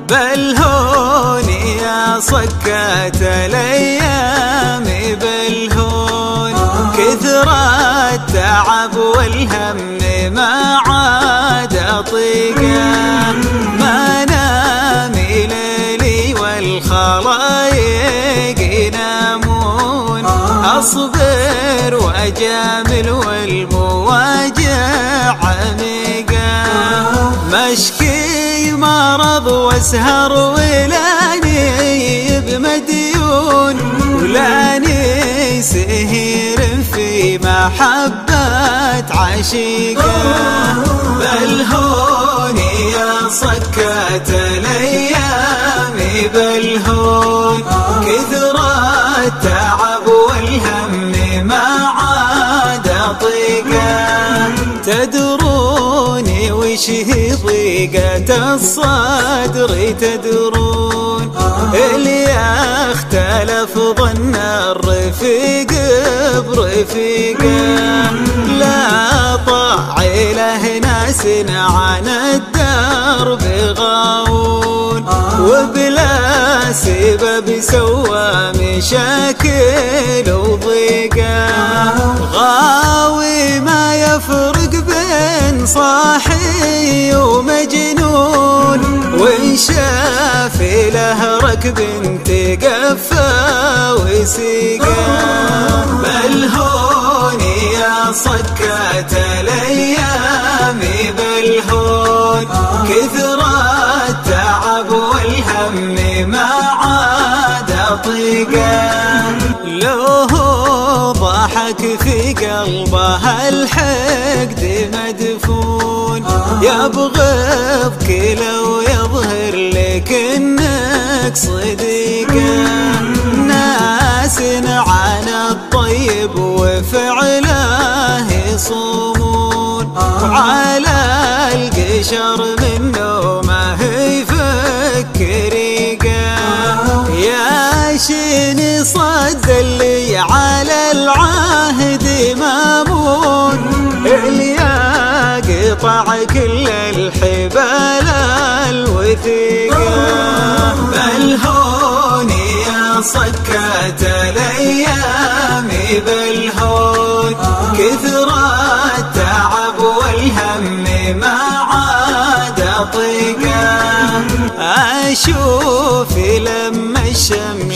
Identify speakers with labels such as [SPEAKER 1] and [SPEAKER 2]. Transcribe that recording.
[SPEAKER 1] بالهون يا صكات الايام بالهون، كثر التعب والهم ما عاد اطيقه، ما نامي ليلي والخلايق ينامون، اصبر واجامل والمواجع عميقه، مشكي مرض واسهر ولاني بمديون، ولاني سهير في محبة عشيقه، بالهون يا صكات الايام بالهون، كثر التعب والهم ما عاد اطيقه، تدروني وش هي ضيقة الصدر تدرون، اللي اختلف ظن الرفيق برفيقه، لا طاع له ناس عن الدرب غاوون، وبلا سبب سوى مشاكل وضيقه، غاوي ما يفرق بين صاحي ومجنون، وإن شاف له ركب تقفى وسيقه، بالهون يا صكات الايام بالهون، كثر التعب والهم ما عاد اطيقه، لو ضحك في قلبه الحقد مدفون، يبغى بك لو يظهر لك انك صديقه، ناس عن الطيب وفعله يصومون، على القشر منه ما هي فكريقه، يا شيني صد اللي على العهد مامون، اللي يقطع كل الحبال الوثيقه، بالهون يا صكات الايام بالهون، كثر التعب والهم ما عاد اطيقه، اشوف لما الشمس